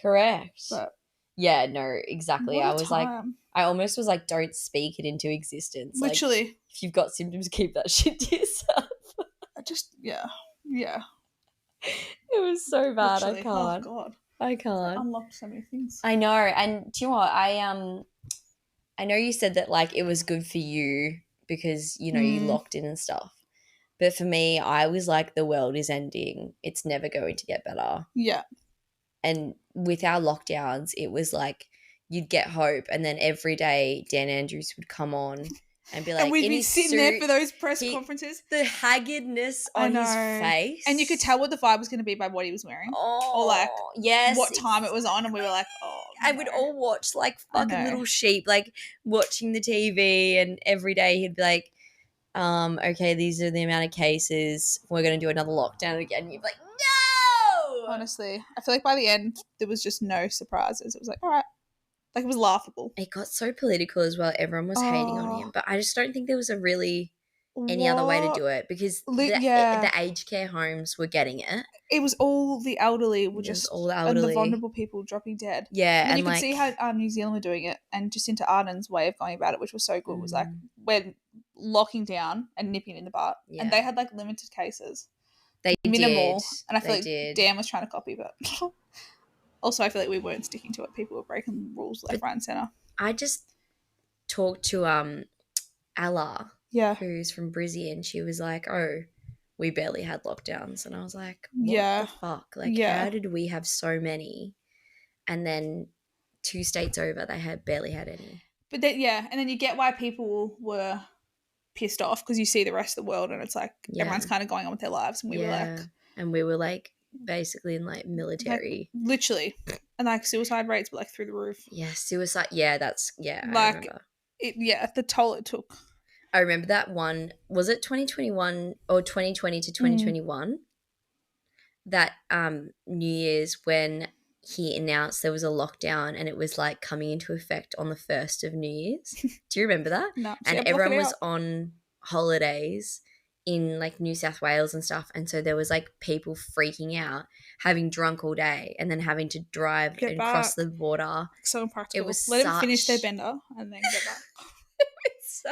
Correct. But yeah, no, exactly. I was time. like, I almost was like, don't speak it into existence. Literally. Like, if you've got symptoms, keep that shit to yourself. Yeah. It was so bad. Literally. I can't. Oh, God. I can't. I unlocked so many things. I know. And do you know what? I know you said that, like, it was good for you because, you know, you locked in and stuff. But for me, I was like, the world is ending. It's never going to get better. Yeah. And with our lockdowns, it was like you'd get hope. And then every day, Dan Andrews would come on and be like, and we'd be sitting there for those press conferences. The haggardness on his face. And you could tell what the vibe was going to be by what he was wearing. Oh, or like yes, what time it was on. And we were like, oh, I would all watch like fucking little sheep, like watching the TV. And every day he'd be like, okay, these are the amount of cases. We're going to do another lockdown again. And you'd be like, no! Honestly, I feel like by the end, there was just no surprises. It was like, all right. Like, it was laughable. It got so political as well. Everyone was hating on him. But I just don't think there was any other way to do it because the aged care homes were getting it. It was all the elderly and the vulnerable people dropping dead. Yeah. And you could see how New Zealand were doing it, and Jacinta Ardern's way of going about it, which was so good, was like, we're locking down and nipping in the butt. Yeah. And they had like limited cases. They minimal. Did. And I feel like Dan was trying to copy, but also I feel like we weren't sticking to it. People were breaking rules left, right and centre. I just talked to alot. Yeah. Who's from Brizzy, and she was like, oh, we barely had lockdowns. And I was like, what the fuck? Like, how did we have so many? And then 2 states over, they barely had any. But then, and then you get why people were pissed off, because you see the rest of the world and it's like everyone's kind of going on with their lives. And we were like basically in like military. Like, literally. And like suicide rates were like through the roof. Yeah, suicide. Yeah, that's, like, I remember. The toll it took. I remember that one, was it 2021 or 2020 to 2021? That New Year's, when he announced there was a lockdown and it was like coming into effect on the 1st of New Year's. Do you remember that? No. And everyone was on holidays in like New South Wales and stuff. And so there was like people freaking out, having drunk all day and then having to drive and cross the border. So impractical. It was Let them finish their bender and then get back.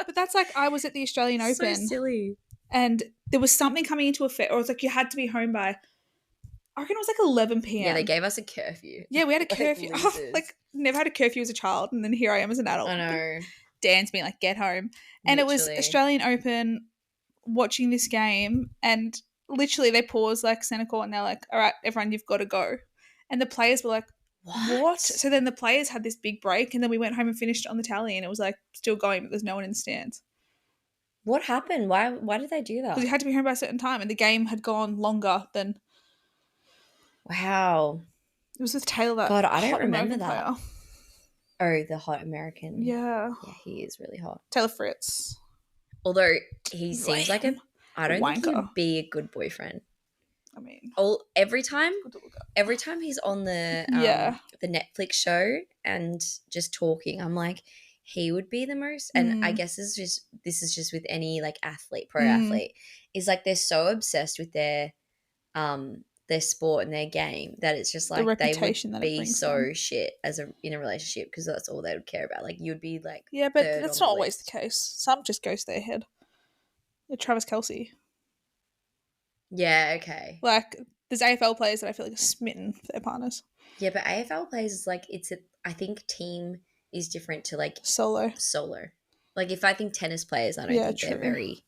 But that's like, I was at the Australian Open. So silly. And there was something coming into effect, or it was like you had to be home by, I reckon it was like 11 p.m. Yeah, they gave us a curfew. Yeah, we had a curfew. Like, never had a curfew as a child, and then here I am as an adult. I know. Dan's being like, get home. And literally. It was Australian Open, watching this game, and literally they paused like centre court and they're like, all right, everyone, you've got to go. And the players were like, what? So then the players had this big break, and then we went home and finished on the tally, and it was like still going, but there's no one in the stands. What happened? Why did they do that? Because you had to be home by a certain time, and the game had gone longer than. Wow. It was with Taylor. God, I don't remember that. Player. Oh, the hot American. Yeah. Yeah, he is really hot. Taylor Fritz. Although he seems like I don't think he wanker. would be a good boyfriend. I mean, every time he's on the Netflix show and just talking, I'm like, he would be the most. And I guess this is just with any like athlete, pro athlete, is like they're so obsessed with their their sport and their game that it's just like they would be so shit in a relationship because that's all they would care about. Like you'd be like, yeah, but that's not always the case. Some just goes to their head. Like Travis Kelce. Yeah, okay. Like there's AFL players that I feel like are smitten for their partners. Yeah, but AFL players is like I think team is different to like solo. Like if I think tennis players, I don't think they're very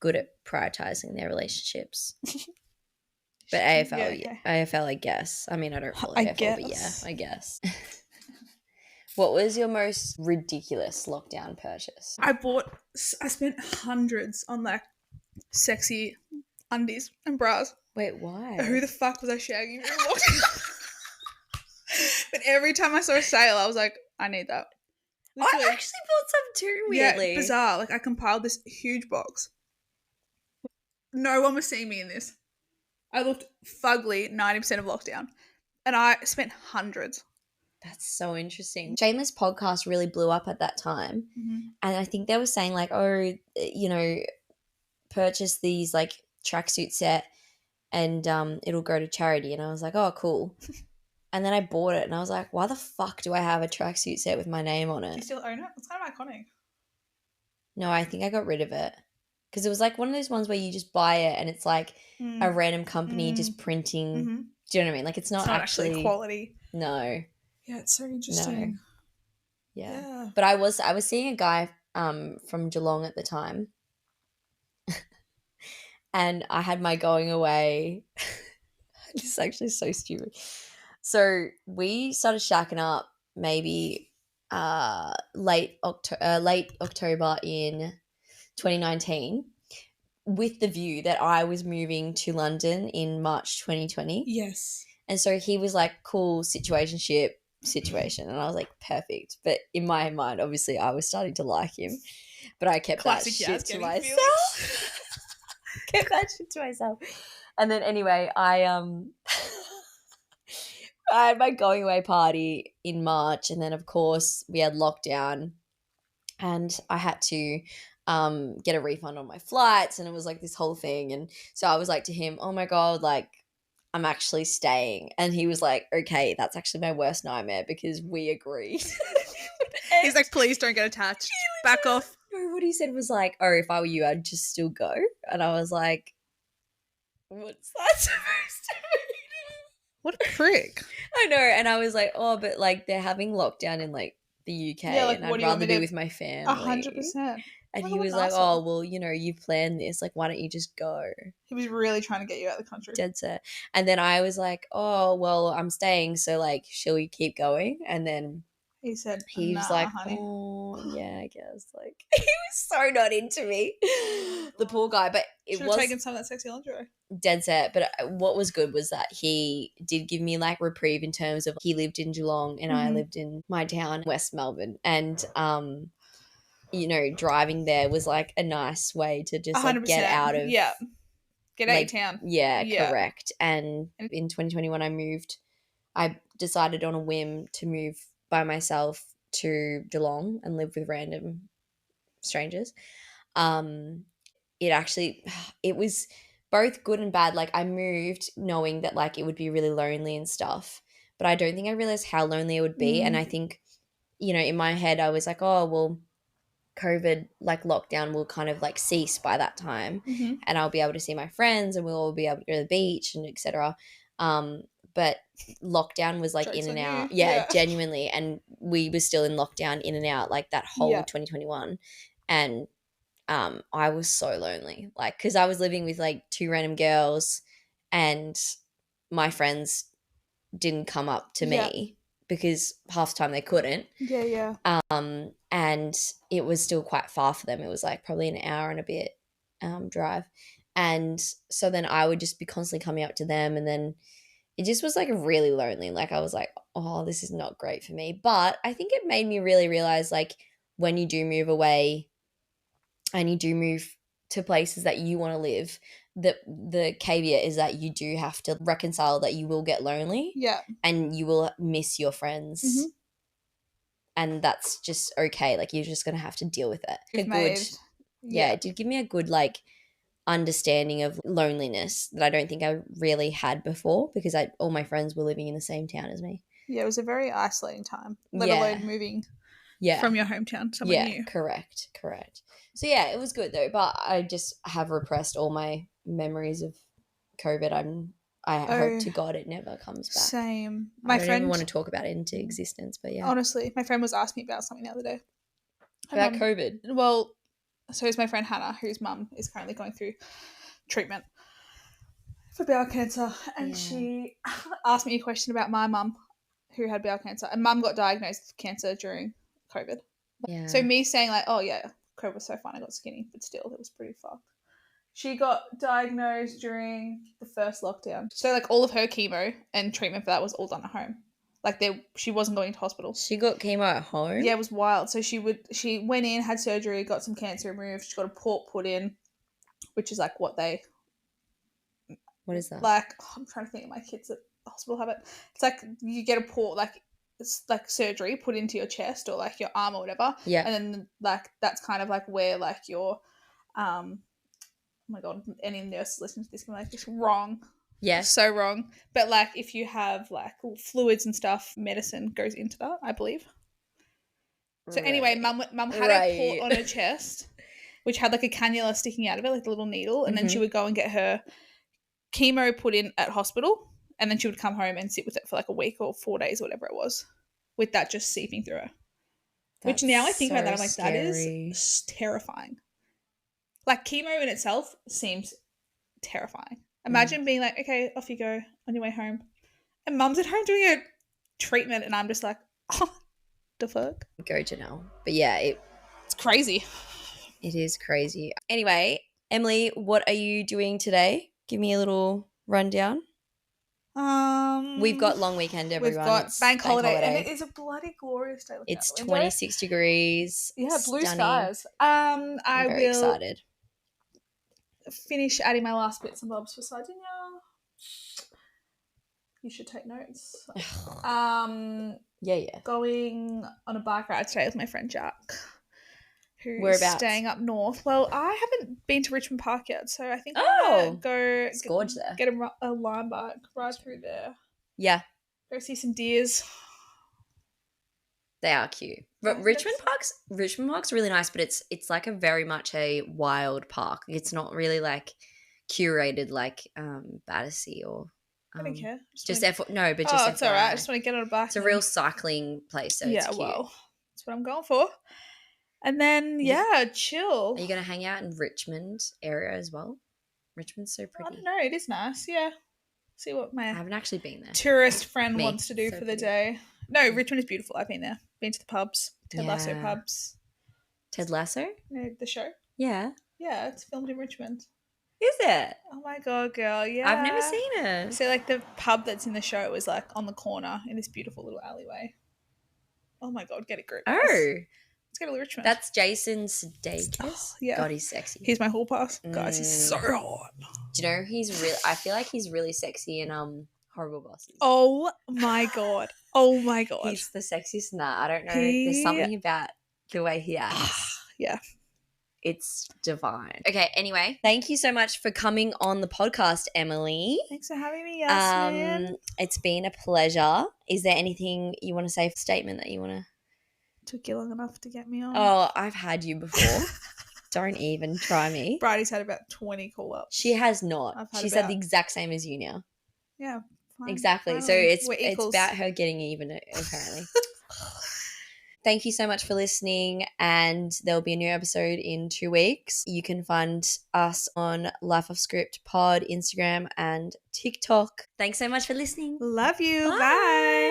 good at prioritizing their relationships. But AFL, I guess. I mean, I don't follow AFL, but yeah, I guess. What was your most ridiculous lockdown purchase? I spent hundreds on like sexy undies and bras. Wait, why? Who the fuck was I shagging? But every time I saw a sale, I was like, I need that. Literally. I actually bought some too, weirdly. Yeah, bizarre. Like I compiled this huge box. No one was seeing me in this. I looked fugly 90% of lockdown. And I spent hundreds. That's so interesting. Shameless podcast really blew up at that time. Mm-hmm. And I think they were saying like, oh, you know, purchase these like tracksuit set and it'll go to charity. And I was like, oh, cool. And then I bought it and I was like, why the fuck do I have a tracksuit set with my name on it? You still own it? It's kind of iconic. No, I think I got rid of it. Because it was like one of those ones where you just buy it and it's like a random company just printing. Mm-hmm. Do you know what I mean? Like it's not actually quality. No. Yeah, it's so interesting. No. Yeah. But I was seeing a guy from Geelong at the time. And I had my going away. This is actually so stupid. So we started shacking up maybe late October in 2019 with the view that I was moving to London in March 2020. Yes. And so he was like, cool situation. And I was like, perfect. But in my mind, obviously, I was starting to like him. But I kept that shit to myself. Kept that shit to myself. And then anyway, I had my going away party in March. And then, of course, we had lockdown. And I had to get a refund on my flights. And it was like this whole thing. And so I was like to him, oh, my God, like, I'm actually staying. And he was like, okay, that's actually my worst nightmare because we agreed. He's like, please don't get attached. Back off. No, what he said was like, oh, if I were you, I'd just still go. And I was like, what's that supposed to mean? What a prick. I know. And I was like, oh, but like they're having lockdown in like the UK and I'd rather be with my family. 100%. And he was like, oh, well, you know, you've planned this. Like, why don't you just go? He was really trying to get you out of the country. Dead set. And then I was like, oh, well, I'm staying. So, like, shall we keep going? And then he was like, honey. Oh, yeah, I guess. Like, he was so not into me. The poor guy. But it was taken some of that sexy lingerie. Dead set. But what was good was that he did give me, like, reprieve in terms of he lived in Geelong and I lived in my town, West Melbourne. And, you know, driving there was like a nice way to just like get out of get out of town. Yeah, correct. And in 2021 I decided on a whim to move by myself to Geelong and live with random strangers. It was both good and bad. Like I moved knowing that like it would be really lonely and stuff, but I don't think I realized how lonely it would be. And I think, you know, in my head I was like, oh, well, COVID like lockdown will kind of like cease by that time and I'll be able to see my friends and we'll all be able to go to the beach and etc. But lockdown was like in and out. Yeah, genuinely. And we were still in lockdown in and out like that whole 2021. And I was so lonely. Like, because I was living with like two random girls and my friends didn't come up to me because half the time they couldn't. Yeah. And it was still quite far for them. It was like probably an hour and a bit drive. And so then I would just be constantly coming up to them and then it just was like really lonely. Like I was like, oh, this is not great for me. But I think it made me really realize like when you do move away and you do move to places that you want to live, the caveat is that you do have to reconcile that you will get lonely. Yeah. And you will miss your friends. And that's just okay. Like you're just going to have to deal with it. It did give me a good like understanding of loneliness that I don't think I really had before because all my friends were living in the same town as me. Yeah, it was a very isolating time, let alone moving from your hometown somewhere new. Correct. So, yeah, it was good though, but I just have repressed all my memories of COVID. I hope to God it never comes back. Same. I don't even want to talk about it into existence, but yeah. Honestly, my friend was asking me about something the other day. About COVID? Well, so is my friend Hannah, whose mum is currently going through treatment for bowel cancer. And she asked me a question about my mum who had bowel cancer. And mum got diagnosed with cancer during COVID. Yeah. So me saying like, oh yeah, COVID was so fun, I got skinny, but still it was pretty fucked. She got diagnosed during the first lockdown. So like all of her chemo and treatment for that was all done at home. Like she wasn't going to hospital. She got chemo at home? Yeah, it was wild. So she went in, had surgery, got some cancer removed. She got a port put in, which is like what is that? Like, I'm trying to think of my kids at hospital have it. It's like you get a port, like it's like surgery put into your chest or like your arm or whatever. Yeah. And then like that's kind of like where like your oh my God, any nurse listening to this can be like, it's wrong. Yeah. So wrong. But like if you have like fluids and stuff, medicine goes into that, I believe. So anyway, mum had a port on her chest, which had like a cannula sticking out of it, like a little needle. And then she would go and get her chemo put in at hospital. And then she would come home and sit with it for like a week or 4 days or whatever it was, with that just seeping through her. Which now I think about that, I'm like, that is terrifying. Like chemo in itself seems terrifying. Imagine being like, okay, off you go on your way home. And mum's at home doing a treatment and I'm just like, oh, the fuck? Go Janelle. But yeah, it's crazy. It is crazy. Anyway, Emily, what are you doing today? Give me a little rundown. We've got long weekend, everyone. We've got bank holiday. And it is a bloody glorious day. It's 26 degrees. Yeah, blue stunning. skies. I'm very excited. Finish adding my last bits and bobs for Sardinia. You should take notes. Yeah. Going on a bike ride today with my friend Jack, who's Whereabouts? Staying up north. Well, I haven't been to Richmond Park yet, so I think I'm gonna go. It's gorgeous there. Get a line bike ride through there. Yeah. Go see some deers. They are cute. But Richmond Park's really nice, but it's like a very much a wild park. It's not really like curated like Battersea or I don't care. But just it's all right. I just want to get on a bike. It's a real cycling place, so it's cute. Well, that's what I'm going for. And then chill. Are you gonna hang out in Richmond area as well? Richmond's so pretty. I don't know, it is nice, yeah. See what I haven't actually been there. Tourist friend wants to do for the day. No, Richmond is beautiful. I've been there. Been to the pubs. Ted Lasso pubs. Ted Lasso? No, the show? Yeah. Yeah, it's filmed in Richmond. Is it? Oh my God, girl, yeah. I've never seen it. So like the pub that's in the show was like on the corner in this beautiful little alleyway. Oh my God, get a grip. Oh. Let's go to Richmond. That's Jason Sudeikis. Oh, yeah. God, he's sexy. Here's my hall pass. Guys, he's so hot. Do you know I feel like he's really sexy in Horrible Bosses. Oh my God. Oh my God. He's the sexiest in that. I don't know. There's something about the way he acts. Yeah. It's divine. Okay, anyway, thank you so much for coming on the podcast, Emily. Thanks for having me, Yasmin. It's been a pleasure. Is there anything you want to say, statement that you want to? Took you long enough to get me on. Oh, I've had you before. Don't even try me. Bridie's had about 20 call-ups. She has not. She's had the exact same as you now. Yeah. Fine. Exactly. So it's about her getting even, apparently. Thank you so much for listening, and there'll be a new episode in 2 weeks. You can find us on Life of Script Pod, Instagram and TikTok. Thanks so much for listening. Love you. Bye. Bye.